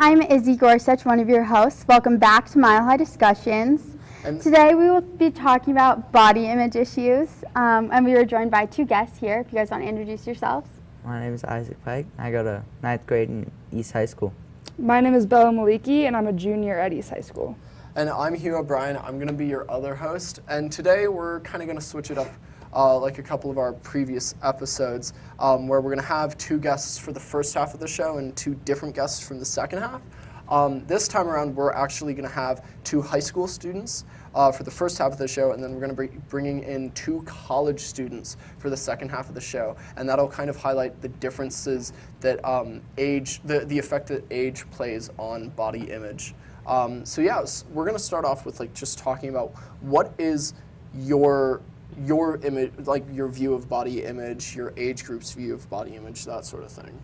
I'm Izzy Gorsuch, one of your hosts. Welcome back to MileHighDiscussions. And Today we will be talking about body image issues, and we are joined by two guests here. If you guys want to introduce yourselves. My name is Isaac Pike. I go to 9th grade in East High School. My name is Bella Maliki, and I'm a junior at East High School. And I'm Hugh O'Brien. I'm going to be your other host. And today we're kind of going to switch it up like a couple of our previous episodes, where we're going to have two guests for the first half of the show and two different guests from the second half. This time around, we're actually going to have two high school students for the first half of the show, and then we're going to be bringing in two college students for the second half of the show. And that'll kind of highlight the differences that the effect that age plays on body image. So yeah, we're going to start off with just talking about what is your image, like your view of body image, your age group's view of body image, that sort of thing.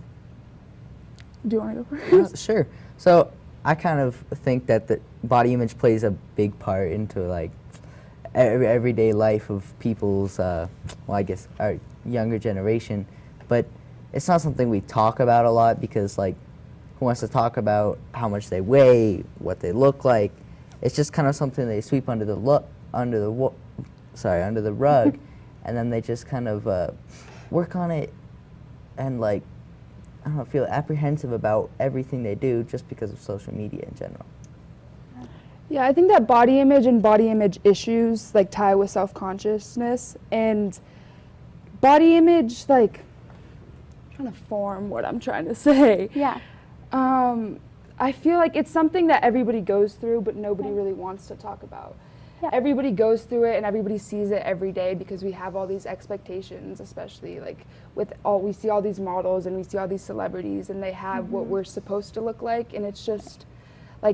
Do you want to go first? Sure. So I kind of think that the body image plays a big part into everyday life of people's, I guess our younger generation, but it's not something we talk about a lot because who wants to talk about how much they weigh, what they look like? It's just kind of something they sweep under the rug, and then they just kind of work on it and I don't know, feel apprehensive about everything they do just because of social media in general. Yeah, I think that body image and body image issues tie with self-consciousness, and body image trying to form what I'm trying to say. Yeah. I feel like it's something that everybody goes through, but nobody really wants to talk about. Yeah. Everybody goes through it and everybody sees it every day because we have all these expectations, especially we see all these models and we see all these celebrities and they have what we're supposed to look like, and it's just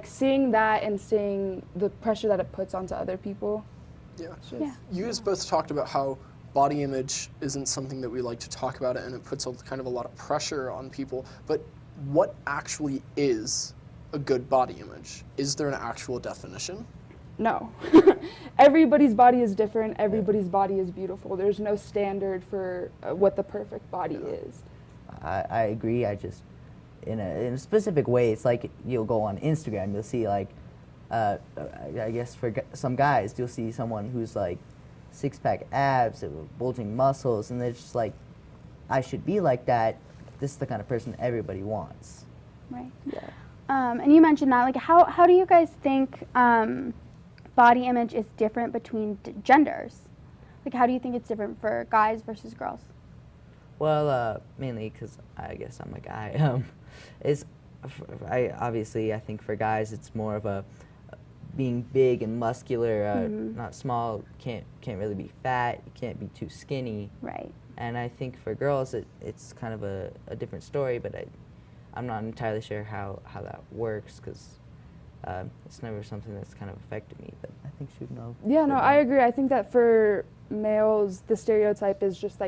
seeing that and seeing the pressure that it puts onto other people. Yeah. Yeah. You guys both talked about how body image isn't something that we like to talk about, and it puts a lot of pressure on people, but what actually is a good body image? Is there an actual definition? No. Everybody's body is different. Everybody's body is beautiful. There's no standard for what the perfect body is. I agree. I just, in a specific way, it's like you'll go on Instagram, you'll see I guess for some guys, you'll see someone who's six-pack abs, bulging muscles, and they're just I should be like that. This is the kind of person everybody wants. Right. Yeah. And you mentioned that. How do you guys think body image is different between genders? How do you think it's different for guys versus girls? Well, mainly because I guess I'm a guy. I think for guys it's more of a being big and muscular, not small. Can't really be fat. You can't be too skinny. Right. And I think for girls it's kind of a different story, but I'm not entirely sure how that works because it's never something that's kind of affected me, but I think she would know. Yeah, no, I agree. I think that for males, the stereotype is just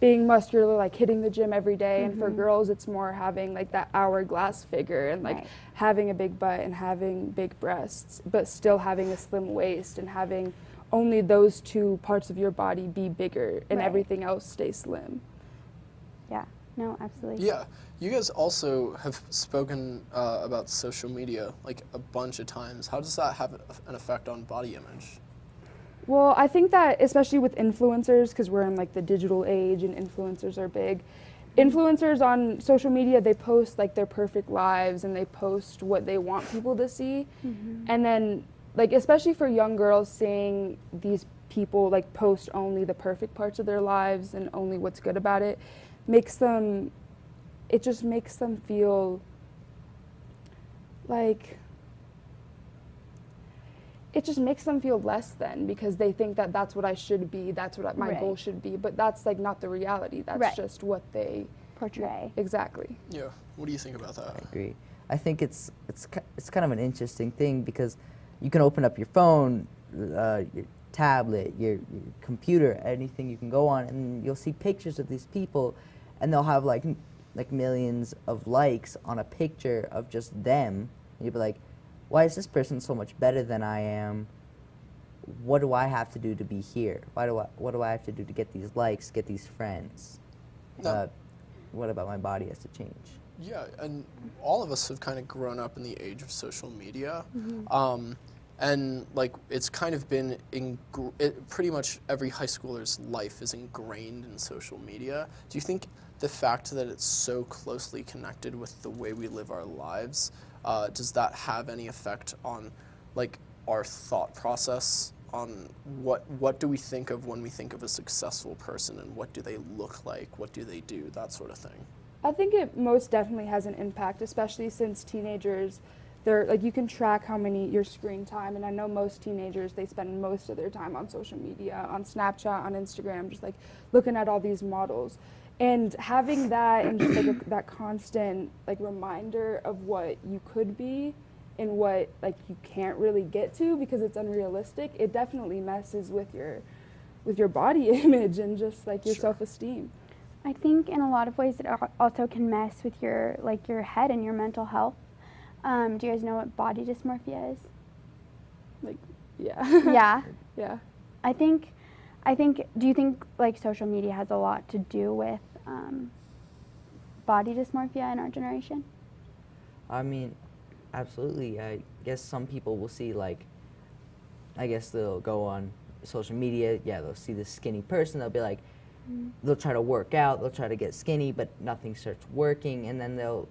being muscular, hitting the gym every day, and for girls, it's more having that hourglass figure and Right. having a big butt and having big breasts, but still having a slim waist and having only those two parts of your body be bigger and Right. everything else stay slim. Yeah. No, absolutely. Yeah. You guys also have spoken about social media a bunch of times. How does that have an effect on body image? Well, I think that especially with influencers, because we're in the digital age and influencers are big. Influencers on social media, they post their perfect lives and they post what they want people to see. And then especially for young girls, seeing these people post only the perfect parts of their lives and only what's good about it just makes them feel it just makes them feel less than, because they think that that's what I should be, that's what my Right. goal should be, but that's not the reality. That's Right. just what they Portray. exactly. Yeah. What do you think about that? I agree. I think it's kind of an interesting thing because you can open up your phone, your tablet, your computer, anything you can go on, and you'll see pictures of these people, and they'll have millions of likes on a picture of just them, and you'll be like, why is this person so much better than I am? What do I have to do to be here? What do I have to do to get these likes, get these friends? No. What about my body has to change? Yeah, and all of us have kind of grown up in the age of social media. Mm-hmm. And like it's kind of been pretty much every high schooler's life is ingrained in social media. Do you think the fact that it's so closely connected with the way we live our lives, does that have any effect on like our thought process on what do we think of when we think of a successful person, and what do they look like, what do they do, that sort of thing? I think it most definitely has an impact, especially since teenagers, they're like, you can track how many your screen time, and I know most teenagers, they spend most of their time on social media, on Snapchat, on Instagram, just like looking at all these models. And having that and just like that constant like reminder of what you could be and what like you can't really get to because it's unrealistic, it definitely messes with your body image and just like your Sure. self-esteem. I think in a lot of ways it also can mess with your head and your mental health. Do you guys know what body dysmorphia is? Like, yeah. Yeah. Yeah. I think, do you think like social media has a lot to do with body dysmorphia in our generation? I mean, absolutely. I guess some people will see, like, I guess they'll go on social media, yeah, they'll see this skinny person, they'll be like, they'll try to work out, they'll try to get skinny, but nothing starts working, and then they'll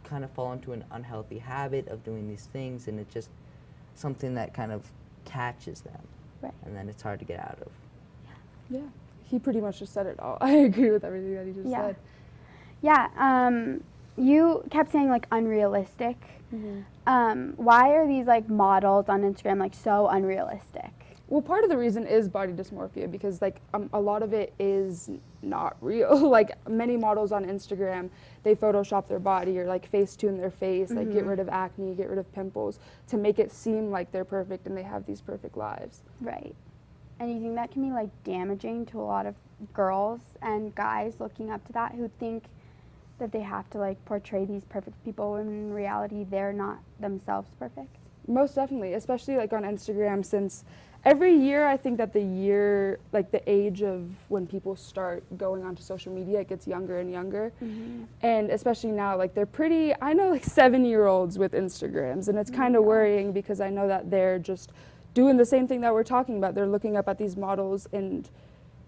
kind of fall into an unhealthy habit of doing these things, and it's just something that kind of catches them, Right. and then it's hard to get out of. Yeah. He pretty much just said it all. I agree with everything that he just Yeah. said. Yeah. You kept saying like unrealistic. Mm-hmm. Why are these like models on Instagram like so unrealistic? Well, part of the reason is body dysmorphia because like a lot of it is not real. Like many models on Instagram, they Photoshop their body or like Facetune their face, like get rid of acne, get rid of pimples to make it seem like they're perfect and they have these perfect lives. Right. And you think that can be like damaging to a lot of girls and guys looking up to that who think that they have to like portray these perfect people when in reality they're not themselves perfect? Most definitely, especially like on Instagram, since every year I think that the age of when people start going onto social media, it gets younger and younger. And especially now, like I know like 7-year-olds with Instagrams, and it's kind of worrying because I know that they're just doing the same thing that we're talking about. They're looking up at these models and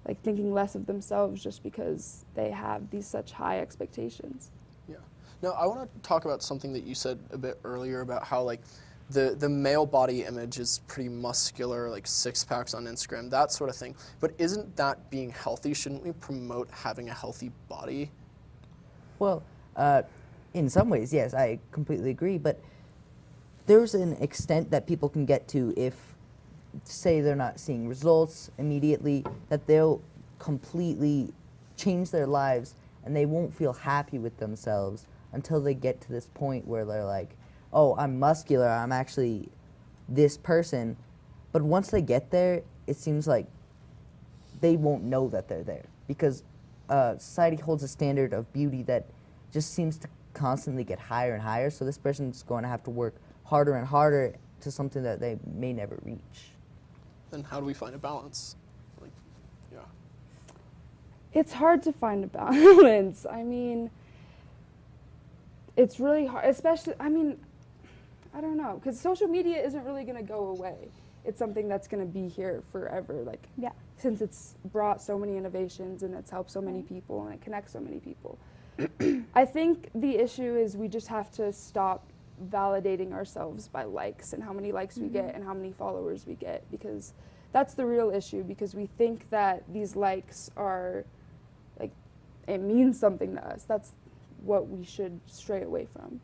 like thinking less of themselves just because they have these such high expectations. Yeah. Now, I want to talk about something that you said a bit earlier about how like the male body image is pretty muscular, like six packs on Instagram, that sort of thing. But isn't that being healthy? Shouldn't we promote having a healthy body? Well, in some ways, yes, I completely agree, but there's an extent that people can get to if, say, they're not seeing results immediately, that they'll completely change their lives and they won't feel happy with themselves until they get to this point where they're like, oh, I'm muscular, I'm actually this person. But once they get there, it seems like they won't know that they're there because society holds a standard of beauty that just seems to constantly get higher and higher. So this person's going to have to work harder and harder to something that they may never reach. Then how do we find a balance? Like, yeah. It's hard to find a balance. I mean, it's really hard, especially, I don't know, because social media isn't really going to go away. It's something that's going to be here forever, like, Yeah. since it's brought so many innovations and it's helped so many people and it connects so many people. I think the issue is we just have to stop validating ourselves by likes and how many likes we get and how many followers we get, because that's the real issue, because we think that these likes are, like, it means something to us. That's what we should stray away from.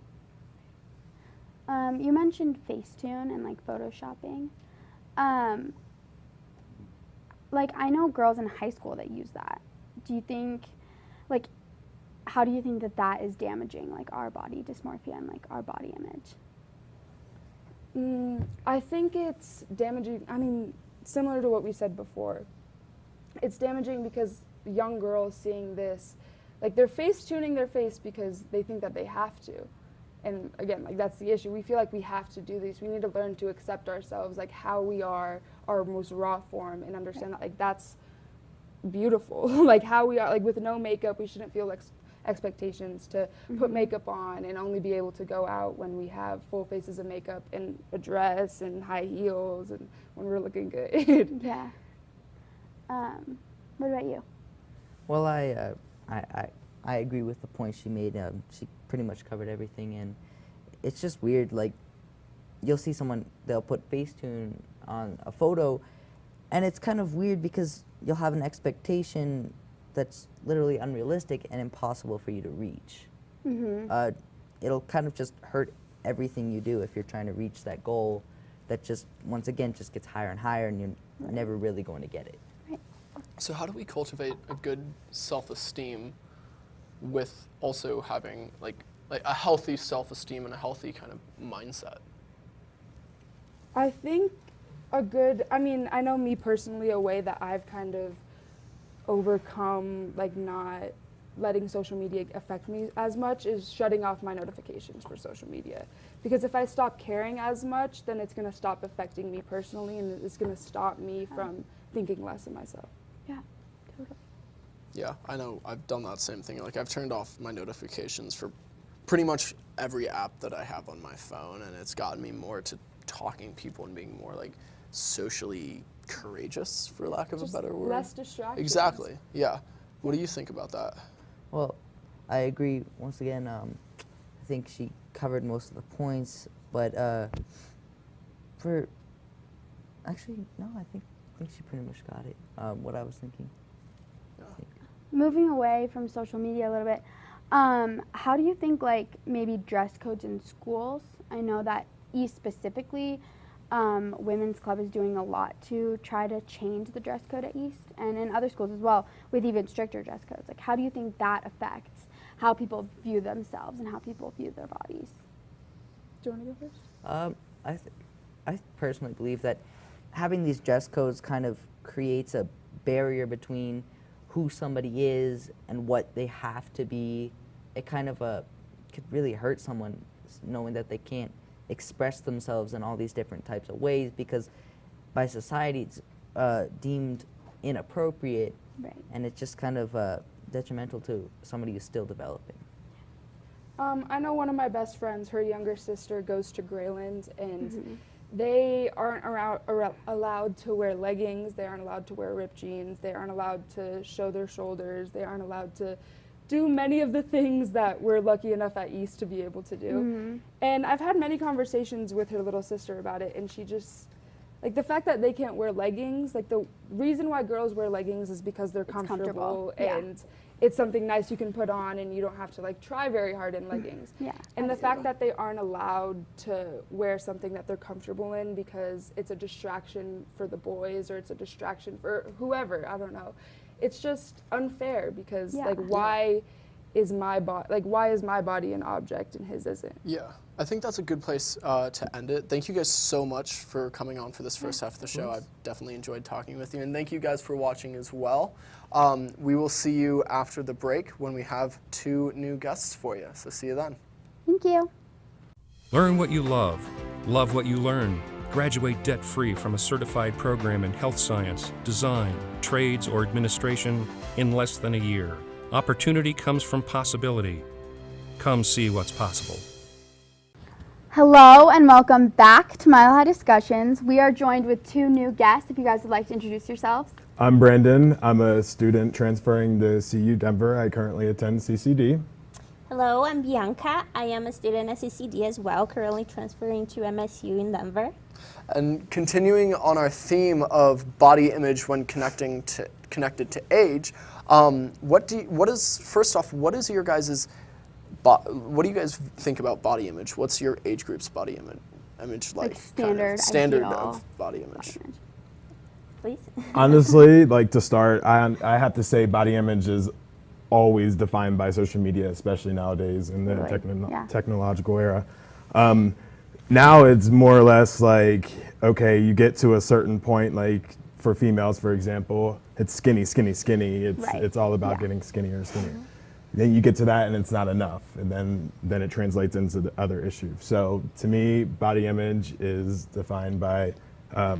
You mentioned Facetune and like photoshopping. Like I know girls in high school that use that. Do you think, like, how do you think that that is damaging like our body dysmorphia and like our body image? I think it's damaging, similar to what we said before. It's damaging because young girls seeing this, like they're face-tuning their face because they think that they have to. And again, like that's the issue. We feel like we have to do these. We need to learn to accept ourselves, like how we are, our most raw form, and understand that like that's beautiful. Like how we are, like with no makeup, we shouldn't feel like expectations to put makeup on and only be able to go out when we have full faces of makeup and a dress and high heels and when we're looking good. Yeah. What about you? Well, I agree with the point she made. She pretty much covered everything, and it's just weird. Like, you'll see someone, they'll put Facetune on a photo, and it's kind of weird because you'll have an expectation that's literally unrealistic and impossible for you to reach. It'll kind of just hurt everything you do if you're trying to reach that goal that just, once again, just gets higher and higher, and you're never really going to get it. So how do we cultivate a good self-esteem with also having like a healthy self-esteem and a healthy kind of mindset? I think I know me personally, a way that I've kind of overcome like not letting social media affect me as much is shutting off my notifications for social media. Because if I stop caring as much, then it's going to stop affecting me personally, and it's going to stop me from thinking less of myself. Yeah, totally. Yeah, I know. I've done that same thing. Like, I've turned off my notifications for pretty much every app that I have on my phone, and it's gotten me more to talking to people and being more like socially courageous, for lack of a better word. Less distractions. Exactly. Yeah. What do you think about that? Well, I agree. Once again, I think she covered most of the points, but actually, no, I think she pretty much got it. What I was thinking. Yeah. I think. Moving away from social media a little bit, how do you think like maybe dress codes in schools? I know that East specifically, Women's Club is doing a lot to try to change the dress code at East and in other schools as well with even stricter dress codes. Like, how do you think that affects how people view themselves and how people view their bodies? Do you want to go first? I personally believe that having these dress codes kind of creates a barrier between who somebody is and what they have to be. It kind of could really hurt someone knowing that they can't express themselves in all these different types of ways because by society it's deemed inappropriate, Right. and it's just kind of detrimental to somebody who's still developing. I know one of my best friends, her younger sister goes to Grayland, and they aren't allowed to wear leggings, they aren't allowed to wear ripped jeans, they aren't allowed to show their shoulders, they aren't allowed to do many of the things that we're lucky enough at East to be able to do. And I've had many conversations with her little sister about it, and she just, like, the fact that they can't wear leggings, like, the reason why girls wear leggings is because they're comfortable. And it's something nice you can put on, and you don't have to like try very hard in leggings. Yeah, and the fact that they aren't allowed to wear something that they're comfortable in because it's a distraction for the boys or it's a distraction for whoever, I don't know. It's just unfair because like why is my body an object and his isn't? Yeah, I think that's a good place to end it. Thank you guys so much for coming on for this first half of the show. I've definitely enjoyed talking with you, and thank you guys for watching as well. We will see you after the break when we have 2 new guests for you. So see you then. Thank you. Learn what you love what you learn. Graduate debt-free from a certified program in health science, design, trades, or administration in less than a year. Opportunity comes from possibility. Come see what's possible. Hello and welcome back to MileHighDiscussions. We are joined with 2 new guests. If you guys would like to introduce yourselves. I'm Brandon. I'm a student transferring to CU Denver. I currently attend CCD. Hello, I'm Bianca. I am a student at CCD as well, currently transferring to MSU in Denver. And continuing on our theme of body image when connected to age, what is your guys' what do you guys think about body image? What's your age group's body image like? Standard of body image. Please. Honestly, like to start, I have to say body image is always defined by social media, especially nowadays in the technological era. Now it's more or less like, okay, you get to a certain point, like for females, for example, it's skinny, skinny, skinny. It's all about getting skinnier and skinnier. Then you get to that and it's not enough, and then it translates into the other issue. So to me, body image is defined by a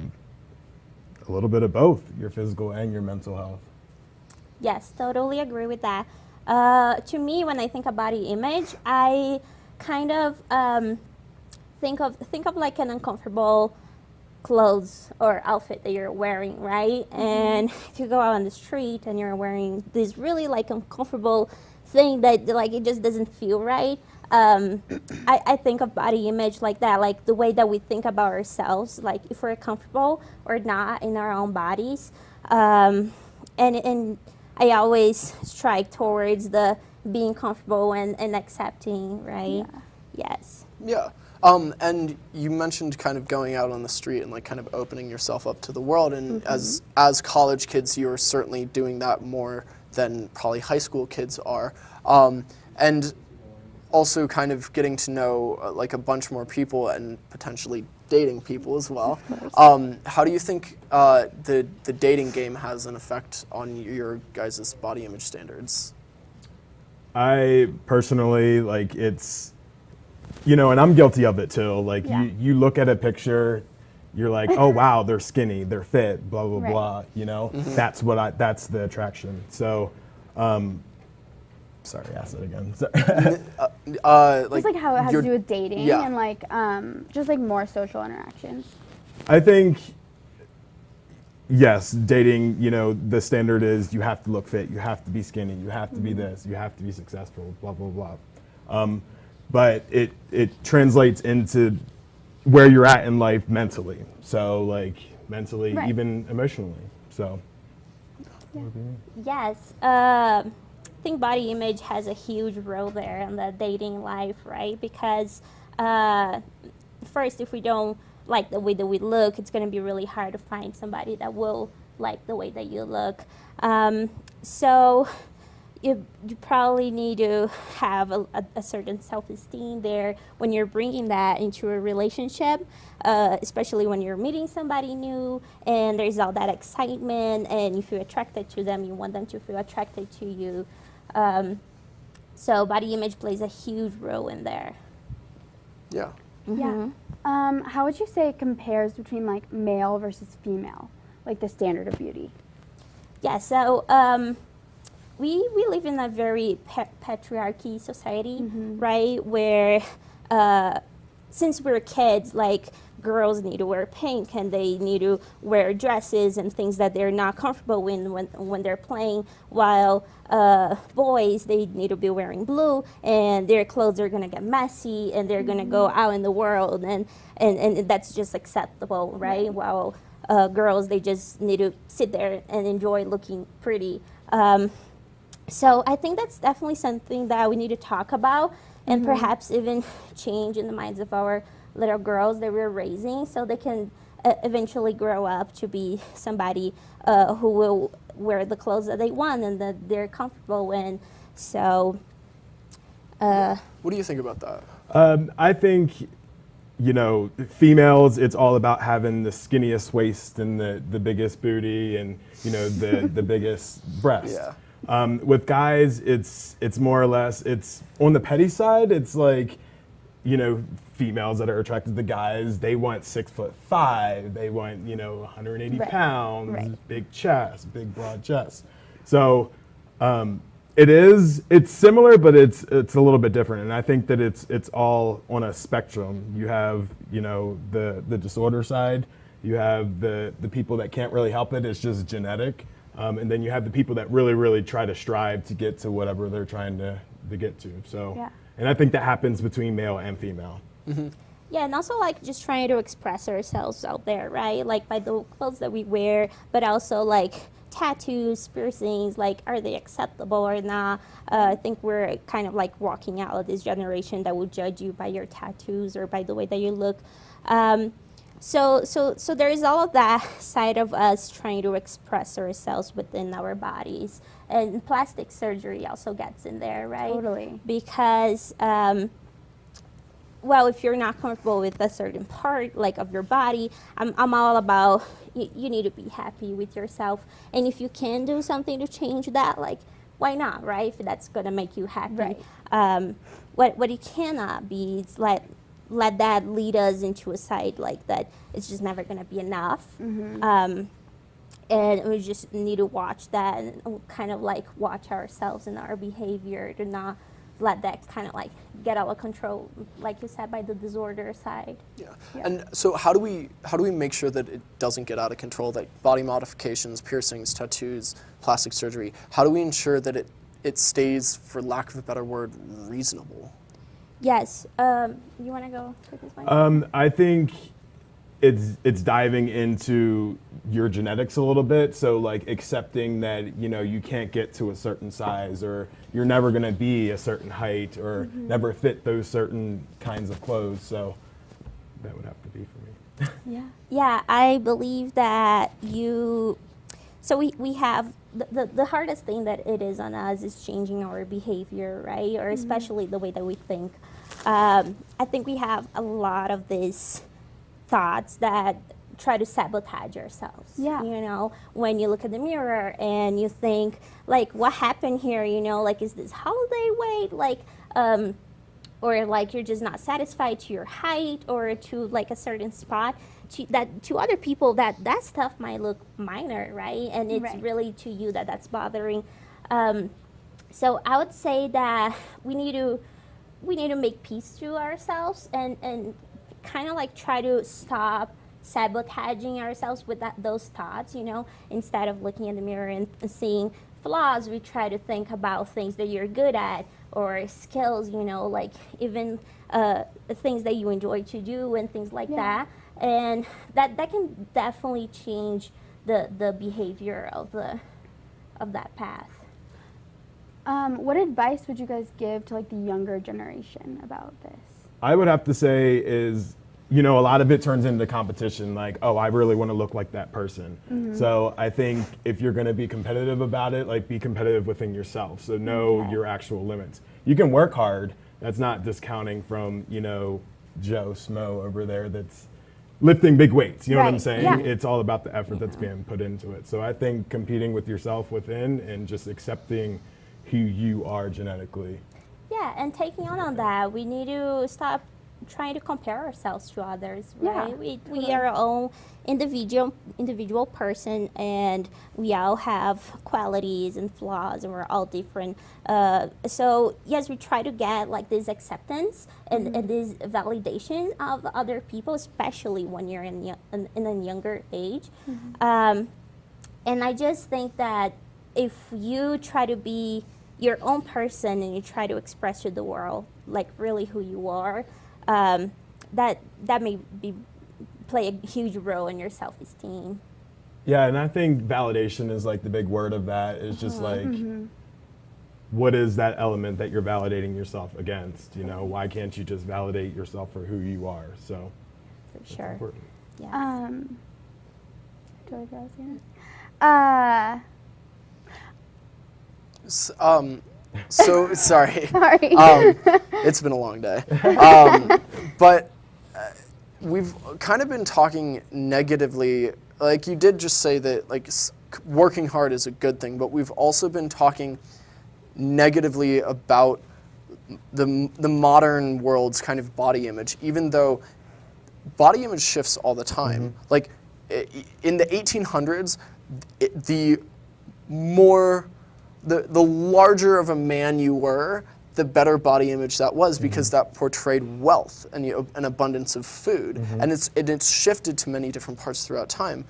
little bit of both, your physical and your mental health. Yes, totally agree with that. To me, when I think of body image, I kind of think of like an uncomfortable clothes or outfit that you're wearing, right? And if you go out on the street and you're wearing this really like uncomfortable thing that like it just doesn't feel right, I think of body image like that, like the way that we think about ourselves, like if we're comfortable or not in our own bodies. And I always strike towards the being comfortable and accepting, right? Yes. Yeah. And you mentioned kind of going out on the street and like kind of opening yourself up to the world. And as college kids, you're certainly doing that more than probably high school kids are. And also kind of getting to know like a bunch more people and potentially dating people as well. How do you think the dating game has an effect on your guys' body image standards? I personally, like, it's, you know, and I'm guilty of it too. Like, you look at a picture, you're like, oh wow, they're skinny, they're fit, blah blah blah. You know, that's the attraction. So, sorry, ask it again. Just like how it has to do with dating and like just like more social interactions. I think, yes, dating, you know, the standard is you have to look fit, you have to be skinny, you have to be this, you have to be successful, blah blah blah. But it translates into where you're at in life mentally. So like mentally, even emotionally. So. Yes. I think body image has a huge role there in the dating life, right? Because first, if we don't like the way that we look, it's going to be really hard to find somebody that will like the way that you look. So you probably need to have a certain self-esteem there when you're bringing that into a relationship, especially when you're meeting somebody new and there's all that excitement and you feel attracted to them, you want them to feel attracted to you. So body image plays a huge role in there. Yeah. Yeah. How would you say it compares between like male versus female, like the standard of beauty? Yeah, so we live in a very patriarchy society, right? Where since we're kids, like girls need to wear pink and they need to wear dresses and things that they're not comfortable in when they're playing, while boys, they need to be wearing blue and their clothes are going to get messy and they're going to go out in the world and that's just acceptable, right? While girls, they just need to sit there and enjoy looking pretty. So I think that's definitely something that we need to talk about and perhaps even change in the minds of our little girls that we're raising so they can eventually grow up to be somebody who will wear the clothes that they want and that they're comfortable in. So what do you think about that? I think, you know, females, it's all about having the skinniest waist and the biggest booty and, you know, the biggest breast. Yeah. With guys, it's more or less, it's on the petty side, it's like, you know, females that are attracted to guys, they want 6'5", they want, you know, 180 pounds, big chest, big broad chest. So it's similar, but it's a little bit different. And I think that it's all on a spectrum. You have, you know, the disorder side, you have the people that can't really help it, it's just genetic. And then you have the people that really, really try to strive to get to whatever they're trying to get to. So, and I think that happens between male and female. Yeah, and also like just trying to express ourselves out there, right? Like by the clothes that we wear, but also like tattoos, piercings, like are they acceptable or not? I think we're kind of like walking out of this generation that will judge you by your tattoos or by the way that you look. So there is all of that side of us trying to express ourselves within our bodies, and plastic surgery also gets in there, right? Totally. Because well, if you're not comfortable with a certain part, like of your body, I'm all about you need to be happy with yourself, and if you can do something to change that, like why not, right? If that's gonna make you happy. Right. What it cannot be is let that lead us into a side like that it's just never going to be enough. and we just need to watch that and kind of like watch ourselves and our behavior to not let that kind of like get out of control, like you said, by the disorder side. Yeah. And so how do we make sure that it doesn't get out of control, that body modifications, piercings, tattoos, plastic surgery, how do we ensure that it stays, for lack of a better word, reasonable? Yes. You want to go with this one? I think it's diving into your genetics a little bit. So like accepting that, you can't get to a certain size, or you're never going to be a certain height, or never fit those certain kinds of clothes. So that would have to be for me. Yeah, I believe that so we have, the hardest thing that it is on us is changing our behavior, right? Or especially the way that we think. I think we have a lot of these thoughts that try to sabotage ourselves. Yeah. When you look at the mirror and you think, like, what happened here? Like, is this holiday weight? Like, or like you're just not satisfied to your height or to like a certain spot. To other people, that stuff might look minor, right? And it's really to you that's bothering. So I would say that we need to make peace to ourselves and kind of like try to stop sabotaging ourselves with those thoughts, instead of looking in the mirror and seeing flaws. We try to think about things that you're good at or skills, like even things that you enjoy to do and things like that. And that can definitely change the behavior of that path. What advice would you guys give to like the younger generation about this? I would have to say is, a lot of it turns into competition. Like, oh, I really want to look like that person. So I think if you're going to be competitive about it, like be competitive within yourself. So know your actual limits. You can work hard. That's not discounting from, Joe Smo over there that's lifting big weights. You know what I'm saying? Yeah. It's all about the effort that's being put into it. So I think competing with yourself within and just accepting who you are genetically. Yeah, and taking on that, we need to stop trying to compare ourselves to others, right? We are our own individual person, and we all have qualities and flaws, and we're all different. So yes, we try to get like this acceptance and this validation of other people, especially when you're in a younger age. And I just think that if you try to be your own person and you try to express to the world like really who you are, that may play a huge role in your self-esteem. Yeah, and I think validation is like the big word of that. Is just like, what is that element that you're validating yourself against? Why can't you just validate yourself for who you are? So, for sure. Important. Yes. So sorry. Sorry. It's been a long day. But we've kind of been talking negatively. Like you did just say that like working hard is a good thing, but we've also been talking negatively about the modern world's kind of body image, even though body image shifts all the time. Like in the 1800s, the larger of a man you were, the better body image that was, because that portrayed wealth and an abundance of food. And it's shifted to many different parts throughout time.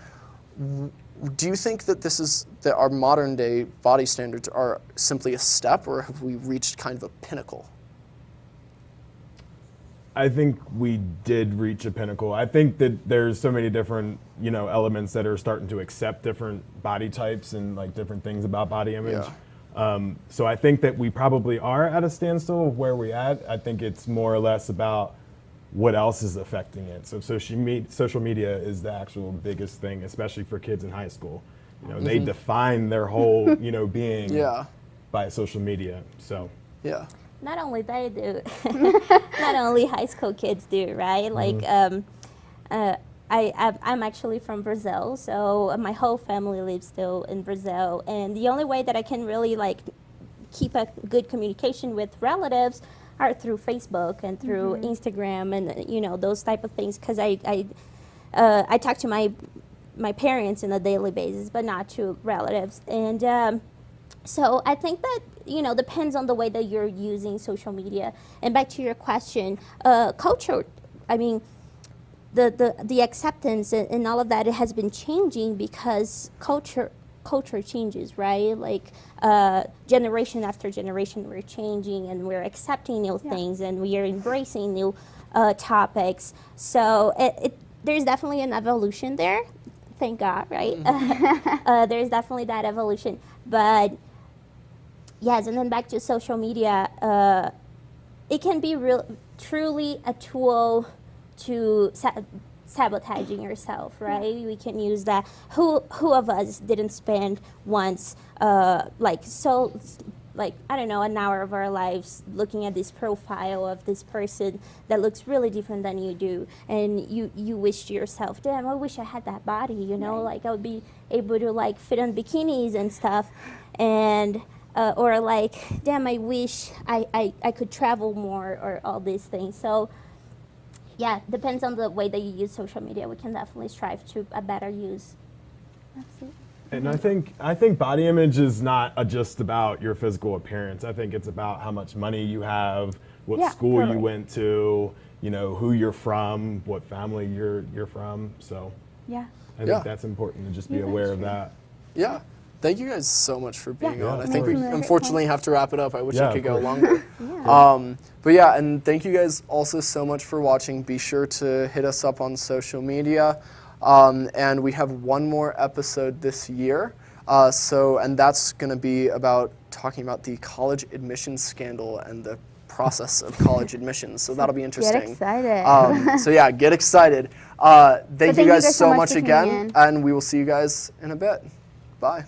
Do you think that that our modern day body standards are simply a step, or have we reached kind of a pinnacle? I think we did reach a pinnacle. I think that there's so many different, elements that are starting to accept different body types and like different things about body image. So I think that we probably are at a standstill of where we're at. I think it's more or less about what else is affecting it. So social media is the actual biggest thing, especially for kids in high school. They define their whole, being by social media. So yeah. Not only they do, not only high school kids do, right? Like, I'm actually from Brazil, so my whole family lives still in Brazil, and the only way that I can really like keep a good communication with relatives are through Facebook and through Instagram and those type of things, because I talk to my my parents on a daily basis, but not to relatives. And so I think that, depends on the way that you're using social media. And back to your question, culture, I mean, the acceptance and all of that, it has been changing because culture changes, right? Like generation after generation, we're changing and we're accepting new things and we are embracing new topics. So there's definitely an evolution there. Thank God, right? There's definitely that evolution. But yes, and then back to social media, it can be truly a tool to sabotaging yourself, right? We can use that. Who of us didn't spend once I don't know, an hour of our lives looking at this profile of this person that looks really different than you do, and you wish to yourself, damn, I wish I had that body, like I would be able to like fit on bikinis and stuff, and or like, damn, I wish I could travel more, or all these things. So yeah, depends on the way that you use social media. We can definitely strive to a better use. Absolutely. And I think body image is not just about your physical appearance. I think it's about how much money you have, what school you went to, who you're from, what family you're from. So I think that's important to just be aware of that. Yeah. Thank you guys so much for being on. I of think we course. unfortunately have to wrap it up. I wish Yeah, it could of go course. longer. But yeah, and thank you guys also so much for watching. Be sure to hit us up on social media. And we have one more episode this year. And that's going to be talking about the college admissions scandal and the process of college admissions. So that'll be interesting. Get excited. So yeah, get excited. Thank you guys so much for tuning again, in. and we will see you guys in a bit. Bye.